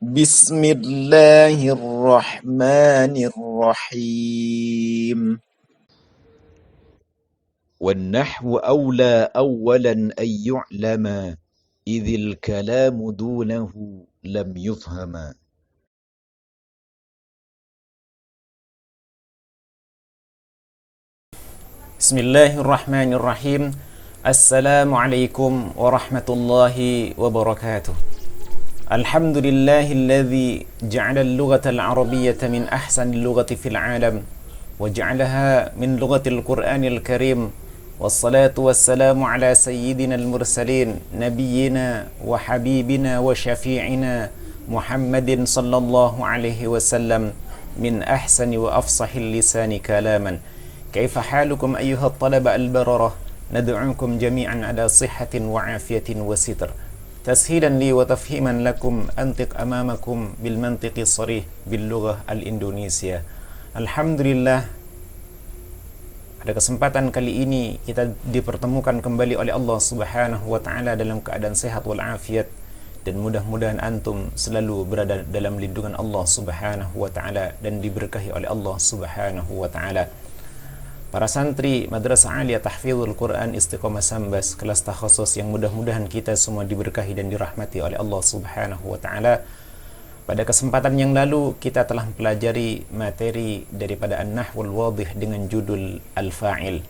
بسم الله الرحمن الرحيم. والنحو أولى أولا أن يعلم إذ الكلام دونه لم يفهم. بسم الله الرحمن الرحيم. السلام عليكم ورحمة الله وبركاته. الحمد لله الذي جعل اللغة العربية من أحسن اللغة في العالم وجعلها من لغة القرآن الكريم، والصلاة والسلام على سيدنا المرسلين نبينا وحبيبنا وشفيعنا محمد صلى الله عليه وسلم من أحسن وأفصح اللسان كلاما. كيف حالكم أيها الطلبة البررة؟ ندعوكم جميعا على صحة وعافية وستر. تسهيلا لي وتفهيما لكم أنطق أمامكم بالمنطق الصريح باللغة الإندونيسية. Alhamdulillah, pada kesempatan kali ini kita dipertemukan kembali oleh Allah Subhanahu wa taala dalam keadaan sehat walafiat, dan mudah-mudahan antum selalu berada dalam lindungan Allah Subhanahu wa taala dan diberkahi oleh Allah Subhanahu wa taala. Para santri Madrasah Aliyah Tahfidzul Quran Istiqomah Sambas kelas takhusus yang mudah-mudahan kita semua diberkahi dan dirahmati oleh Allah Subhanahu wa taala. Pada kesempatan yang lalu kita telah mempelajari materi daripada An-Nahwul Wadih dengan judul Al-Fa'il.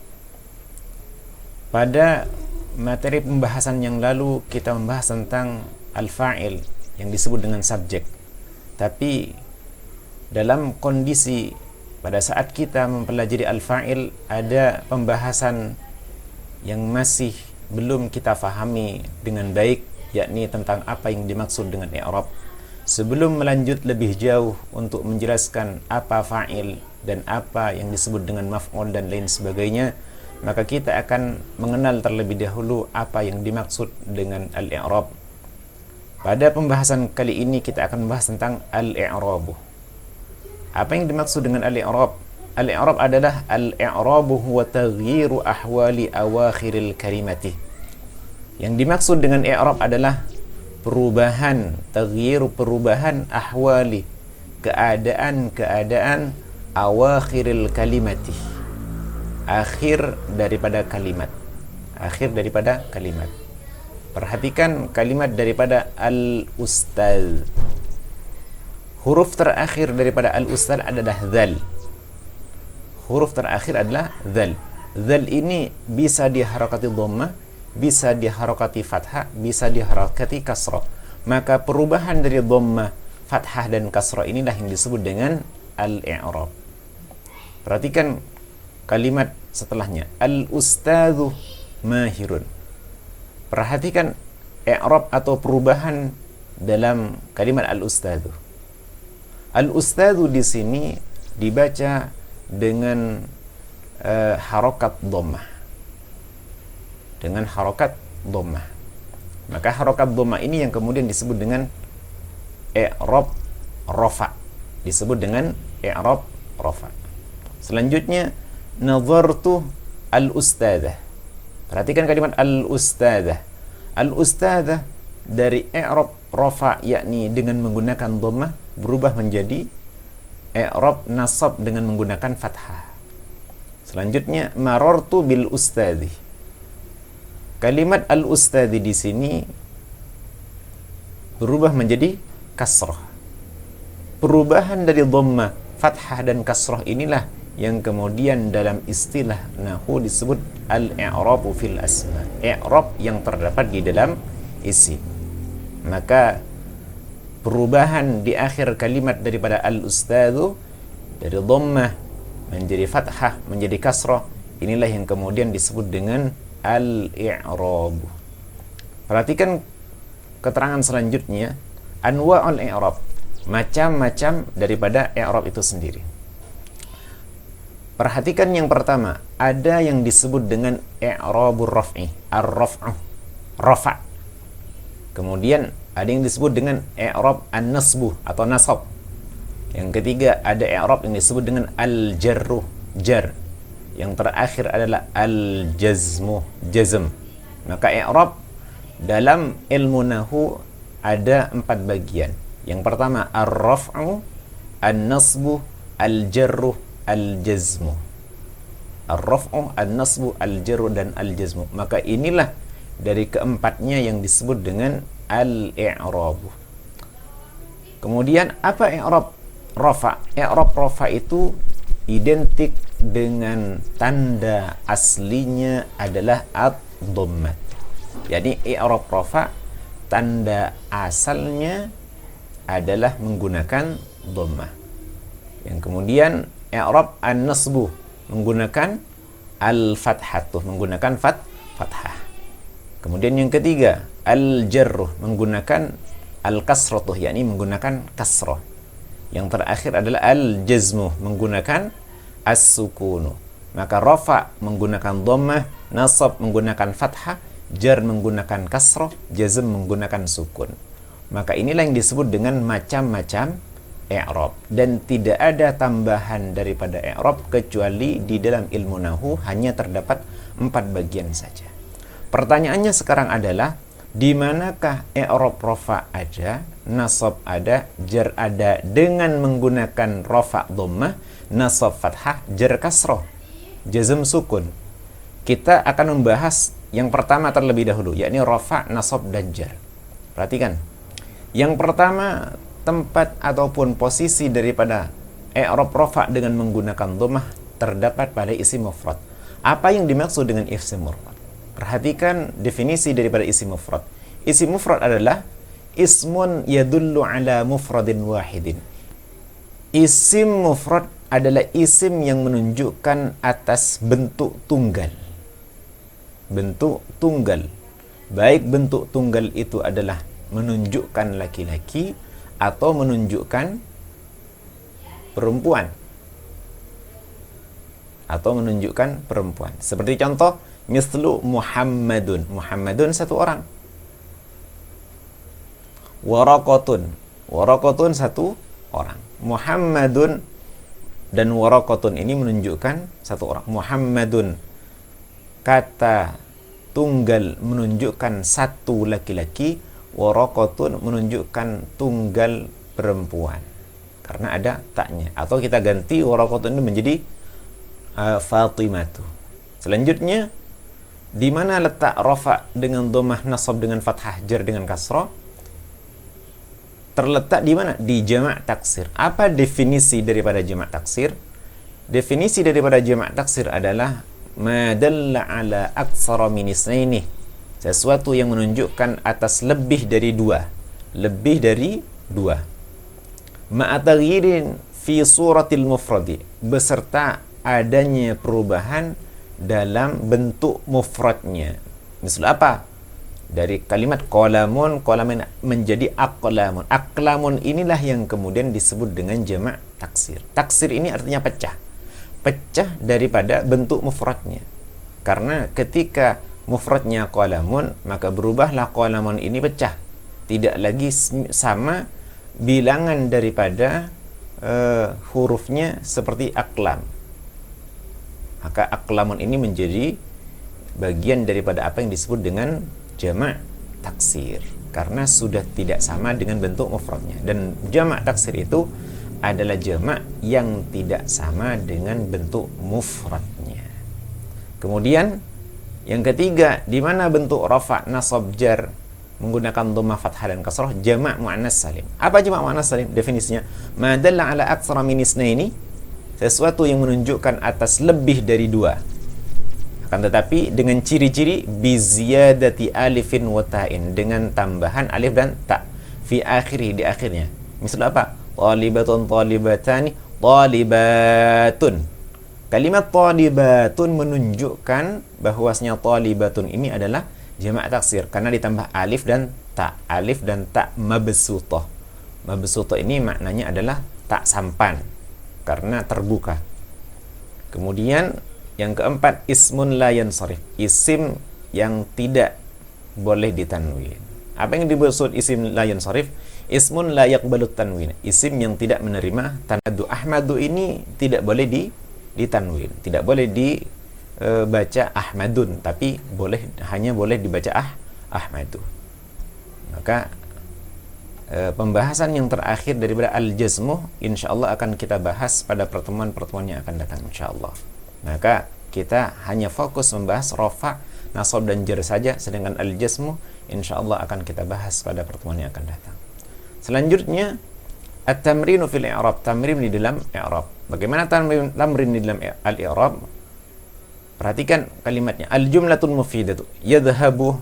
Pada materi pembahasan yang lalu kita membahas tentang Al-Fa'il yang disebut dengan subjek. Tapi dalam kondisi pada saat kita mempelajari Al-Fa'il ada pembahasan yang masih belum kita fahami dengan baik, yakni tentang apa yang dimaksud dengan i'rab. Sebelum melanjut lebih jauh untuk menjelaskan apa fa'il dan apa yang disebut dengan maf'ul dan lain sebagainya, maka kita akan mengenal terlebih dahulu apa yang dimaksud dengan al-i'rab. Pada pembahasan kali ini kita akan membahas tentang al-i'rab. Apa yang dimaksud dengan al-i'rab? Al-i'rab adalah al-i'rabu huwa taghyiru ahwali awakhiril kalimati. Yang dimaksud dengan i'rab adalah perubahan, perubahan ahwali, keadaan awakhiril kalimati, akhir daripada kalimat. Perhatikan kalimat daripada al-ustaz. Huruf terakhir daripada al-ustaz adalah dzal. Dzal ini bisa diharakati dhammah, bisa diharakati fathah, bisa diharakati kasrah. Maka perubahan dari dhammah, fathah dan kasrah inilah yang disebut dengan al-i'rab. Perhatikan kalimat setelahnya, al-ustadzu mahirun. Perhatikan i'rab atau perubahan dalam kalimat al-ustadzu. Al-ustadzu di sini dibaca dengan harokat dhammah. Dengan harokat dhammah. Maka harokat dhammah ini yang kemudian disebut dengan i'rab rafa. Selanjutnya nazartu al-ustadzah. Perhatikan kalimat al-ustadzah. Al-ustadzah dari i'rab rafa, yakni dengan menggunakan dhammah, berubah menjadi i'rab nasab dengan menggunakan fathah. Selanjutnya marartu bil ustadzi. Kalimat al-ustadzi di sini berubah menjadi kasrah. Perubahan dari dhammah, fathah dan kasrah inilah yang kemudian dalam istilah nahwu disebut al-i'rabu fil asma. I'rab yang terdapat di dalam isi. Maka perubahan di akhir kalimat daripada al-ustadzu dari dhammah menjadi fathah menjadi kasrah, inilah yang kemudian disebut dengan al-i'rab. Perhatikan keterangan selanjutnya, anwa'ul i'rab, macam-macam daripada i'rab itu sendiri. Perhatikan yang pertama, ada yang disebut dengan i'rabur raf'i, ar-raf'u, rafa'. Kemudian ada yang disebut dengan i'rab an-nasbu atau nasab. Yang ketiga ada i'rab yang disebut dengan al-jarru, jar. Yang terakhir adalah al-jazmu, jazm. Maka i'rab dalam ilmu nahwu ada 4 bagian. Yang pertama ar-raf'u, an-nasbu, al-jarru, al-jazmu. Ar-raf'u, an-nasbu, al-jarru, dan al-jazmu. Maka inilah dari keempatnya yang disebut dengan al-i'rab. Kemudian apa i'rab rafa? I'rab rafa itu identik dengan tanda aslinya adalah ad-dhammah. Jadi i'rab rafa tanda asalnya adalah menggunakan dhammah. Yang kemudian i'rab an-nasbu menggunakan al-fathatuh, menggunakan fathah. Kemudian yang ketiga al-jarruh menggunakan al-kasratuh, yakni menggunakan kasrah. Yang terakhir adalah al-jazmuh menggunakan as-sukunu. Maka rafa menggunakan dhammah, nasab menggunakan fathah, jar menggunakan kasrah, jazm menggunakan sukun. Maka inilah yang disebut dengan macam-macam i'rab, dan tidak ada tambahan daripada i'rab kecuali di dalam ilmu nahwu hanya terdapat 4 bagian saja. Pertanyaannya sekarang adalah di manakah i'rab rafa ada, nasab ada, jar ada dengan menggunakan rafa dhammah, nasab fathah, jar kasrah, jazm sukun. Kita akan membahas yang pertama terlebih dahulu, yakni rafa, nasab, dan jar. Perhatikan. Yang pertama, tempat ataupun posisi daripada i'rab rafa dengan menggunakan dhammah terdapat pada isim mufrad. Apa yang dimaksud dengan isim mufrad? Perhatikan definisi daripada isim mufrad. Isim mufrad adalah ismun yadullu ala mufradin wahidin. Isim mufrad adalah isim yang menunjukkan atas bentuk tunggal. Bentuk tunggal. Baik bentuk tunggal itu adalah menunjukkan laki-laki atau menunjukkan perempuan. Atau menunjukkan perempuan. Seperti contoh, mislu Muhammadun. Muhammadun satu orang. Waraqatun. Waraqatun satu orang. Muhammadun dan waraqatun ini menunjukkan satu orang. Muhammadun kata tunggal menunjukkan satu laki-laki, waraqatun menunjukkan tunggal perempuan karena ada taknya. Atau kita ganti waraqatun ini menjadi Fatimatu. Selanjutnya, di mana letak rafa dengan dhammah, nasab dengan fathah, jar dengan kasrah? Terletak di mana? Di jamak taksir. Apa definisi daripada jamak taksir? Definisi daripada jamak taksir adalah ma dalla ala aktsara min isnaini, sesuatu yang menunjukkan atas lebih dari dua. Lebih dari dua. Ma'a taghyirin fi suratil mufradi, beserta adanya perubahan dalam bentuk mufradnya. Misal apa? Dari kalimat qalamun, qalamun menjadi aqlamun. Aqlamun inilah yang kemudian disebut dengan jamak taksir. Taksir ini artinya pecah. Pecah daripada bentuk mufradnya. Karena ketika mufradnya qalamun, maka berubahlah qalamun ini pecah. Tidak lagi sama bilangan daripada hurufnya seperti aqlam. Maka aqlamun ini menjadi bagian daripada apa yang disebut dengan jamak taksir, karena sudah tidak sama dengan bentuk mufradnya. Dan jamak taksir itu adalah jamak yang tidak sama dengan bentuk mufradnya. Kemudian yang ketiga, di mana bentuk rafa, nasab, jar menggunakan dhammah, fathah, dan kasrah, jamak muannas salim. Apa jamak muannas salim? Definisinya, ma dalla ala aktsara min isnaini, sesuatu yang menunjukkan atas lebih dari dua, akan tetapi dengan ciri-ciri biziyadati alifin wa ta'in, dengan tambahan alif dan ta fi akhirih, di akhirnya. Misal apa? Talibatun, talibatani, talibatun. Kalimat talibatun menunjukkan bahwasanya talibatun ini adalah jamak taksir karena ditambah alif dan ta. Alif dan ta mabsutah. Mabsutah ini maknanya adalah tak sampan karena terbuka. Kemudian yang keempat, ismun la yansarif, isim yang tidak boleh ditanwin. Apa yang dimaksud isim la yansarif? Ismun la yaqbalut tanwin, isim yang tidak menerima tanadu. Ahmadu ini tidak boleh ditanwin, tidak boleh dibaca Ahmadun, tapi hanya boleh dibaca Ahmadu. Maka pembahasan yang terakhir daripada al-jazmu insyaallah akan kita bahas pada pertemuan-pertemuan yang akan datang insyaallah. Maka kita hanya fokus membahas rafa, nasab dan jar saja, sedangkan al-jazmu insyaallah akan kita bahas pada pertemuan yang akan datang. Selanjutnya at-tamrinu fil i'rab, tamrin di dalam i'rab. Bagaimana tamrin di dalam al-i'rab? Perhatikan kalimatnya, al-jumlatul mufidatu yadhhabu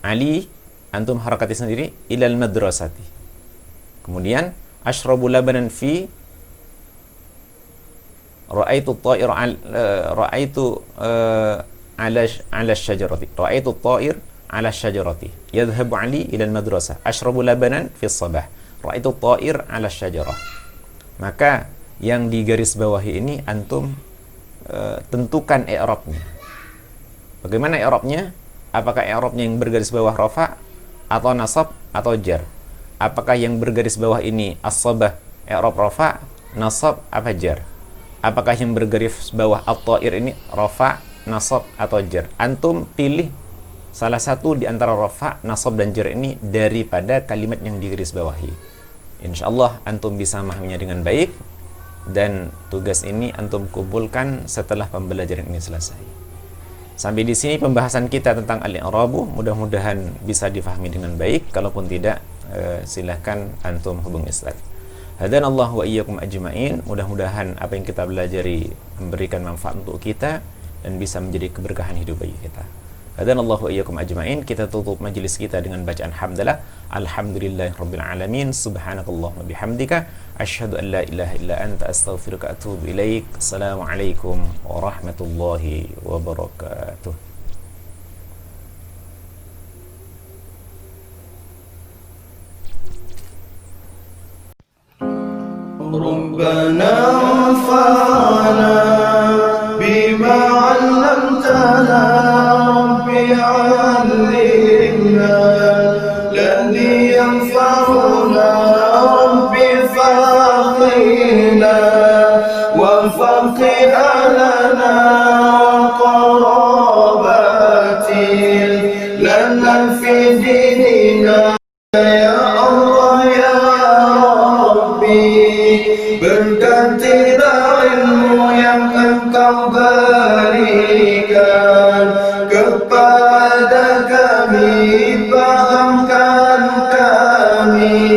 Ali, antum harakati sendiri, ilal madrasati. Kemudian ashrabu labanan fi ra'aitu at-ta'ir ala syajarati. Ra'aitu at-ta'ir ala syajarati. Yadhhabu Ali ilal madrasah. Ashrabu labanan fi as-sabah. Ra'aitu at-ta'ir ala syajarah. Maka yang di garis bawahi ini antum tentukan i'rabnya. Bagaimana i'rabnya? Apakah i'rabnya yang bergaris bawah rafa atau nasab atau jar? Apakah yang bergaris bawah ini as-sabah i'rab rafa, nasab apa jar? Apakah yang bergaris bawah at-ta'ir ini rafa, nasab atau jar? Antum pilih salah satu di antara rafa, nasab dan jar ini daripada kalimat yang digaris bawahi. Insyaallah antum bisa memahaminya dengan baik, dan tugas ini antum kumpulkan setelah pembelajaran ini selesai. Sampai di sini pembahasan kita tentang al-i'rabu, mudah-mudahan bisa difahami dengan baik. Kalaupun tidak, silahkan antum hubungi Ustaz. Hadanallahu wa iyyakum ajma'in. Mudah-mudahan apa yang kita pelajari memberikan manfaat untuk kita dan bisa menjadi keberkahan hidup bagi kita. Hadanallahu wa iyyakum ajma'in. Kita tutup majelis kita dengan bacaan hamdalah. Alhamdulillahirabbil alamin. Subhanakallahumma bihamdika asyhadu an la ilaha illa anta astaghfiruka wa atubu ilaik. Assalamualaikum warahmatullahi wabarakatuh. ربنا انفعنا بما علمتنا رب علمنا الذي ينفعنا رب فقهنا وفقه لنا قرابات لنا في ديننا يا الله يا ربي bergantilah ilmu yang engkau berikan kepada kami, pahamkan kami